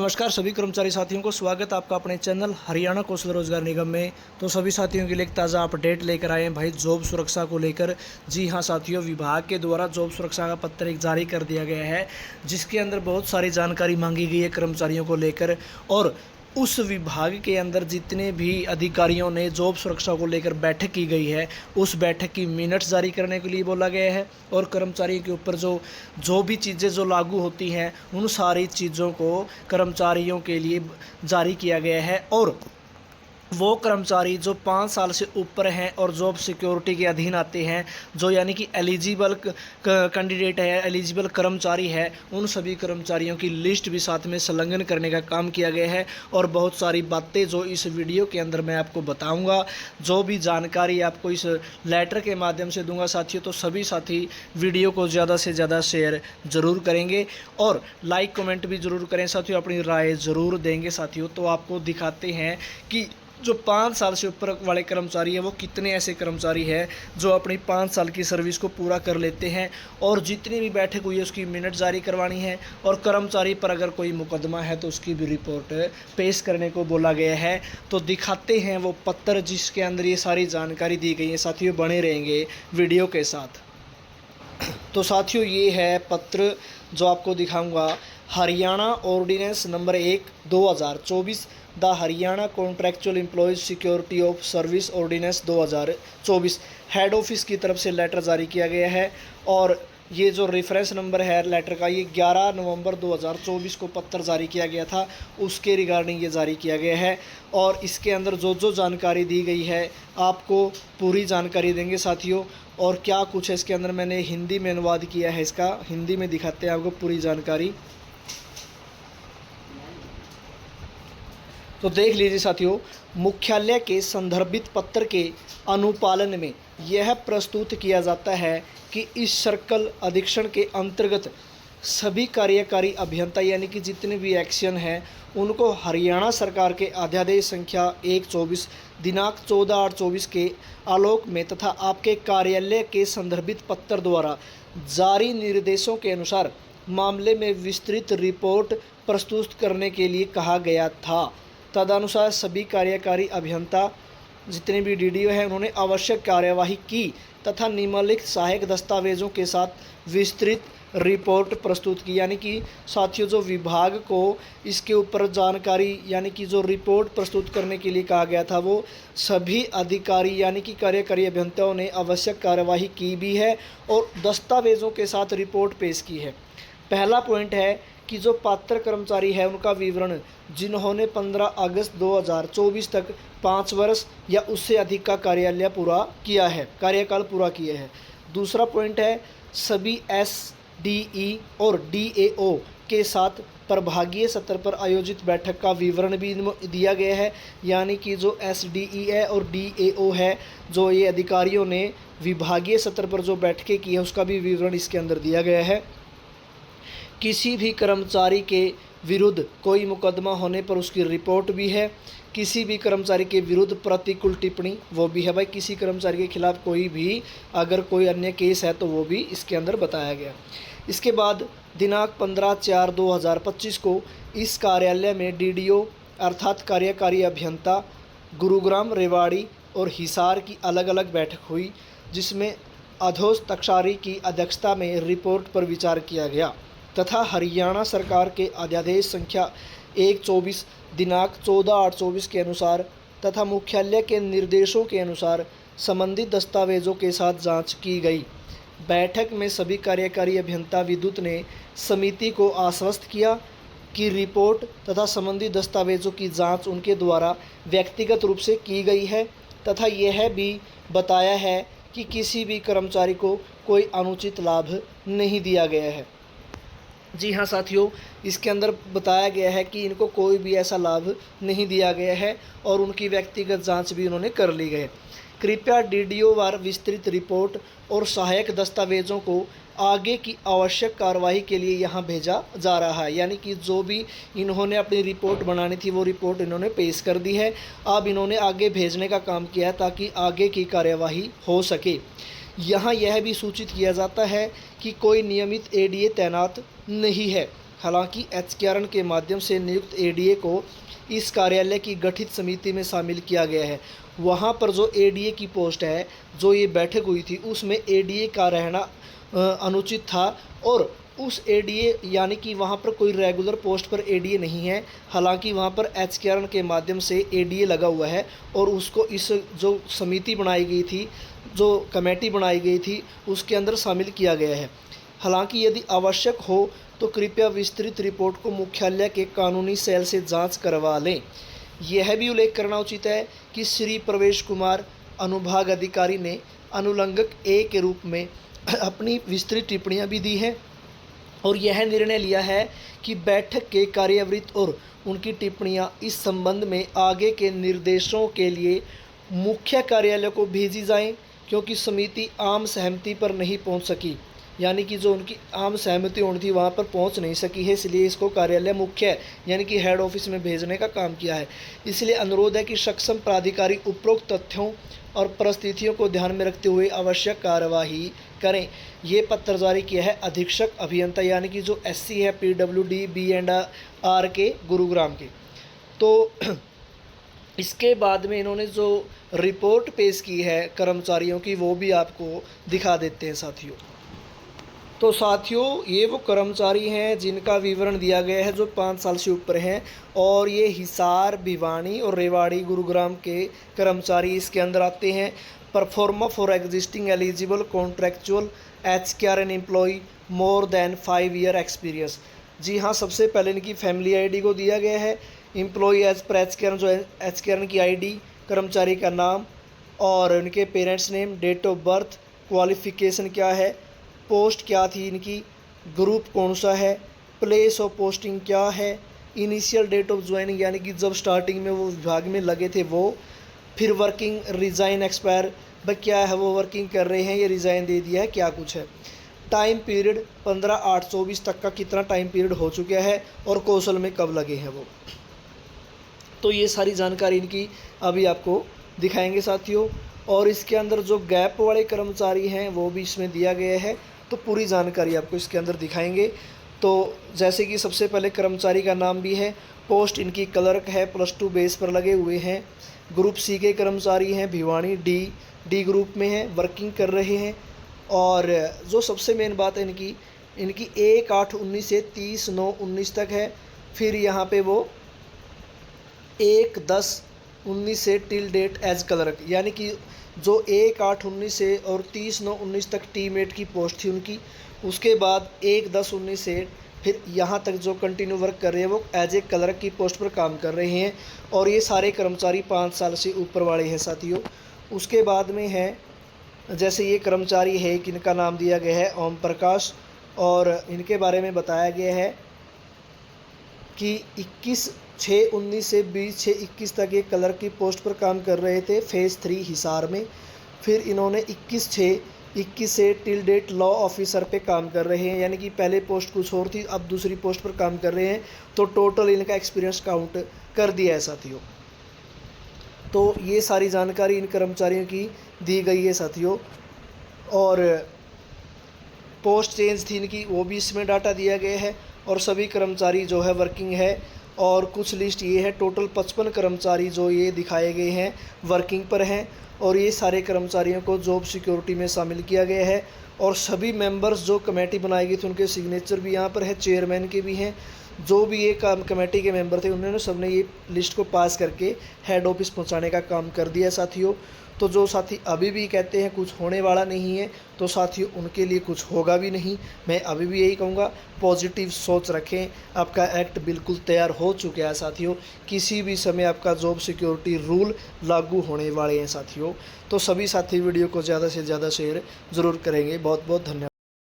नमस्कार सभी कर्मचारी साथियों को स्वागत आपका अपने चैनल हरियाणा कौशल रोजगार निगम में। तो सभी साथियों के लिए एक ताज़ा अपडेट लेकर आए हैं भाई जॉब सुरक्षा को लेकर। जी हां साथियों, विभाग के द्वारा जॉब सुरक्षा का पत्र एक जारी कर दिया गया है, जिसके अंदर बहुत सारी जानकारी मांगी गई है कर्मचारियों को लेकर। और उस विभाग के अंदर जितने भी अधिकारियों ने जॉब सुरक्षा को लेकर बैठक की गई है, उस बैठक की मिनट्स जारी करने के लिए बोला गया है। और कर्मचारियों के ऊपर जो भी चीज़ें जो लागू होती हैं, उन सारी चीज़ों को कर्मचारियों के लिए जारी किया गया है। और वो कर्मचारी जो 5 साल से ऊपर हैं और जॉब सिक्योरिटी के अधीन आते हैं, जो यानी कि एलिजिबल कैंडिडेट है, एलिजिबल कर्मचारी है, उन सभी कर्मचारियों की लिस्ट भी साथ में संलग्न करने का काम किया गया है। और बहुत सारी बातें जो इस वीडियो के अंदर मैं आपको बताऊंगा, जो भी जानकारी आपको इस लेटर के माध्यम से दूंगा साथियों, तो सभी साथी वीडियो को ज़्यादा से ज़्यादा शेयर ज़रूर करेंगे और लाइक कमेंट भी ज़रूर करें साथियों, अपनी राय ज़रूर देंगे साथियों। तो आपको दिखाते हैं कि जो 5 साल से ऊपर वाले कर्मचारी हैं, वो कितने ऐसे कर्मचारी हैं जो अपनी 5 साल की सर्विस को पूरा कर लेते हैं। और जितनी भी बैठक हुई है उसकी मिनट जारी करवानी है। और कर्मचारी पर अगर कोई मुकदमा है तो उसकी भी रिपोर्ट पेश करने को बोला गया है। तो दिखाते हैं वो पत्र जिसके अंदर ये सारी जानकारी दी गई है साथियों, बने रहेंगे वीडियो के साथ। तो साथियों, ये है पत्र जो आपको दिखाऊंगा, Haryana ordinance number 1/2024, the Haryana contractual employees security of service ordinance 2024, head office की तरफ से लेटर जारी किया गया है। और ये जो रेफरेंस नंबर है लेटर का, ये 11 नवंबर 2024 को पत्र जारी किया गया था, उसके रिगार्डिंग ये जारी किया गया है। और इसके अंदर जो जानकारी दी गई है आपको पूरी जानकारी देंगे साथियों। और क्या कुछ है इसके अंदर, मैंने हिंदी में अनुवाद किया है इसका, हिंदी में दिखाते हैं आपको पूरी जानकारी। तो देख लीजिए साथियों, मुख्यालय के संदर्भित पत्र के अनुपालन में यह प्रस्तुत किया जाता है कि इस सर्कल अधीक्षण के अंतर्गत सभी कार्यकारी अभियंता यानी कि जितने भी एक्शन हैं, उनको हरियाणा सरकार के अध्यादेश संख्या 1/24 दिनांक 14/8/24 के आलोक में तथा आपके कार्यालय के संदर्भित पत्र द्वारा जारी निर्देशों के अनुसार मामले में विस्तृत रिपोर्ट प्रस्तुत करने के लिए कहा गया था। तदनुसार सभी कार्यकारी अभियंता जितने भी डीडीओ हैं, उन्होंने आवश्यक कार्यवाही की तथा निम्नलिखित सहायक दस्तावेजों के साथ विस्तृत रिपोर्ट प्रस्तुत की। यानी कि साथियों, जो विभाग को इसके ऊपर जानकारी यानी कि जो रिपोर्ट प्रस्तुत करने के लिए कहा गया था, वो सभी अधिकारी यानी कि कार्यकारी अभियंताओं ने आवश्यक कार्यवाही की भी है और दस्तावेजों के साथ रिपोर्ट पेश की है। पहला पॉइंट है कि जो पात्र कर्मचारी है उनका विवरण जिन्होंने 15 अगस्त 2024 तक 5 वर्ष या उससे अधिक का कार्यकाल पूरा किया है। दूसरा पॉइंट है, सभी एसडीई और डीएओ के साथ प्रभागीय स्तर पर आयोजित बैठक का विवरण भी दिया गया है। यानी कि जो एसडीई है और डीएओ है, जो ये अधिकारियों ने विभागीय स्तर पर जो बैठकें की है, उसका भी विवरण इसके अंदर दिया गया है। किसी भी कर्मचारी के विरुद्ध कोई मुकदमा होने पर उसकी रिपोर्ट भी है। किसी भी कर्मचारी के विरुद्ध प्रतिकूल टिप्पणी वो भी है भाई, किसी कर्मचारी के खिलाफ कोई भी अगर कोई अन्य केस है तो वो भी इसके अंदर बताया गया। इसके बाद दिनांक 15/4/2025 को इस कार्यालय में डीडीओ अर्थात कार्यकारी अभियंता गुरुग्राम, रेवाड़ी और हिसार की अलग अलग बैठक हुई, जिसमें अध्यक्षारी की अध्यक्षता में रिपोर्ट पर विचार किया गया तथा हरियाणा सरकार के अध्यादेश संख्या 1/24 दिनांक 14/8/24 के अनुसार तथा मुख्यालय के निर्देशों के अनुसार संबंधित दस्तावेजों के साथ जांच की गई। बैठक में सभी कार्यकारी अभियंता विद्युत ने समिति को आश्वस्त किया कि रिपोर्ट तथा संबंधित दस्तावेजों की जांच उनके द्वारा व्यक्तिगत रूप से की गई है तथा यह भी बताया है कि किसी भी कर्मचारी को कोई अनुचित लाभ नहीं दिया गया है। जी हाँ साथियों, इसके अंदर बताया गया है कि इनको कोई भी ऐसा लाभ नहीं दिया गया है और उनकी व्यक्तिगत जांच भी उन्होंने कर ली है। कृपया डीडीओ वार विस्तृत रिपोर्ट और सहायक दस्तावेजों को आगे की आवश्यक कार्रवाई के लिए यहाँ भेजा जा रहा है। यानी कि जो भी इन्होंने अपनी रिपोर्ट बनानी थी वो रिपोर्ट इन्होंने पेश कर दी है, अब इन्होंने आगे भेजने का काम किया है ताकि आगे की कार्यवाही हो सके। यहाँ यह भी सूचित किया जाता है कि कोई नियमित एडीए तैनात नहीं है हालांकि एचकेआरएन के माध्यम से नियुक्त एडीए को इस कार्यालय की गठित समिति में शामिल किया गया है। वहां पर जो एडीए की पोस्ट है, जो ये बैठक हुई थी, उसमें एडीए का रहना अनुचित था और उस एडीए यानी कि वहाँ पर कोई रेगुलर पोस्ट पर एडीए नहीं है। हालांकि वहाँ पर एचकेआरएन के माध्यम से एडीए लगा हुआ है और उसको इस जो समिति बनाई गई थी, जो कमेटी बनाई गई थी, उसके अंदर शामिल किया गया है। हालांकि यदि आवश्यक हो तो कृपया विस्तृत रिपोर्ट को मुख्यालय के कानूनी सेल से जांच करवा लें। यह भी उल्लेख करना उचित है कि श्री प्रवेश कुमार अनुभाग अधिकारी ने अनुलंघक ए के रूप में अपनी विस्तृत टिप्पणियां भी दी हैं और यह निर्णय लिया है कि बैठक के कार्यवृत्त और उनकी टिप्पणियां इस संबंध में आगे के निर्देशों के लिए मुख्य कार्यालय को भेजी जाएं, क्योंकि समिति आम सहमति पर नहीं पहुंच सकी, यानी कि जो उनकी आम सहमति होनी थी वहाँ पर पहुँच नहीं सकी है, इसलिए इसको कार्यालय मुख्य यानी कि हेड ऑफिस में भेजने का काम किया है। इसलिए अनुरोध है कि सक्षम प्राधिकारी उपरोक्त तथ्यों और परिस्थितियों को ध्यान में रखते हुए आवश्यक कार्यवाही करें। ये पत्र जारी किया है अधीक्षक अभियंता यानी कि जो एससी है PWD B&R के गुरुग्राम के। तो इसके बाद में इन्होंने जो रिपोर्ट पेश की है कर्मचारियों की, वो भी आपको दिखा देते हैं साथियों। तो साथियों, ये वो कर्मचारी हैं जिनका विवरण दिया गया है जो 5 साल से ऊपर हैं और ये हिसार, भिवानी और रेवाड़ी गुरुग्राम के कर्मचारी इसके अंदर आते हैं। Proforma for existing eligible contractual HKRN employ more than 5 year experience. जी हाँ, सबसे पहले इनकी फैमिली आईडी को दिया गया है। एम्प्लॉय एज पर एचकेआरएन, जो एचकेआरएन की आईडी, कर्मचारी का नाम और उनके parents name, date of birth, qualification क्या है, पोस्ट क्या थी इनकी, ग्रुप कौन सा है, प्लेस ऑफ पोस्टिंग क्या है, इनिशियल डेट ऑफ ज्वाइनिंग यानी कि जब स्टार्टिंग में वो विभाग में लगे थे वो, फिर वर्किंग, रिज़ाइन, एक्सपायर, भाई क्या है वो वर्किंग कर रहे हैं, ये रिज़ाइन दे दिया है, क्या कुछ है। टाइम पीरियड 15/8/24 तक का कितना टाइम पीरियड हो चुका है और कौशल में कब लगे हैं वो। तो ये सारी जानकारी इनकी अभी आपको दिखाएंगे साथियों। और इसके अंदर जो गैप वाले कर्मचारी हैं वो भी इसमें दिया गया है, तो पूरी जानकारी आपको इसके अंदर दिखाएंगे। तो जैसे कि सबसे पहले कर्मचारी का नाम भी है, पोस्ट इनकी क्लर्क है, +2 बेस पर लगे हुए हैं, ग्रुप सी के कर्मचारी हैं, भिवानी डी ग्रुप में हैं, वर्किंग कर रहे हैं। और जो सबसे मेन बात है इनकी 1/8/19 से 30/9/19 तक है। फिर यहाँ पे वो 1/10/19 से टिल डेट एज क्लर्क, यानी कि जो 1/8/19 से और 30/9/19 तक टीमेट की पोस्ट थी उनकी, उसके बाद 1/10/19 से फिर यहाँ तक जो कंटिन्यू वर्क कर रहे हैं वो एज ए क्लर्क की पोस्ट पर काम कर रहे हैं। और ये सारे कर्मचारी 5 साल से ऊपर वाले हैं साथियों। उसके बाद में है, जैसे ये कर्मचारी है कि इनका नाम दिया गया है ओम प्रकाश, और इनके बारे में बताया गया है कि 21/6/19 से 20/6/21 तक ये क्लर्क की पोस्ट पर काम कर रहे थे फेज़ 3 हिसार में। फिर इन्होंने 21/6/21 से टिल डेट लॉ ऑफिसर पे काम कर रहे हैं, यानी कि पहले पोस्ट कुछ और थी, अब दूसरी पोस्ट पर काम कर रहे हैं। तो टोटल इनका एक्सपीरियंस काउंट कर दिया है साथियों। तो ये सारी जानकारी इन कर्मचारियों की दी गई है साथियों। और पोस्ट चेंज थी इनकी, वो भी इसमें डाटा दिया गया है। और सभी कर्मचारी जो है वर्किंग है। और कुछ लिस्ट ये है, टोटल 55 कर्मचारी जो ये दिखाए गए हैं वर्किंग पर हैं। और ये सारे कर्मचारियों को जॉब सिक्योरिटी में शामिल किया गया है। और सभी मेंबर्स जो कमेटी बनाई गई थी उनके सिग्नेचर भी यहाँ पर है, चेयरमैन के भी हैं। जो भी ये कमेटी के मेंबर थे उन्होंने सबने ये लिस्ट को पास करके हेड ऑफिस पहुँचाने का काम कर दिया साथियों। तो जो साथी अभी भी कहते हैं कुछ होने वाला नहीं है, तो साथियों उनके लिए कुछ होगा भी नहीं। मैं अभी भी यही कहूँगा, पॉजिटिव सोच रखें। आपका एक्ट बिल्कुल तैयार हो चुका है साथियों, किसी भी समय आपका जॉब सिक्योरिटी रूल लागू होने वाले हैं साथियों। तो सभी साथी वीडियो को ज़्यादा से ज़्यादा शेयर ज़रूर करेंगे। बहुत बहुत धन्यवाद।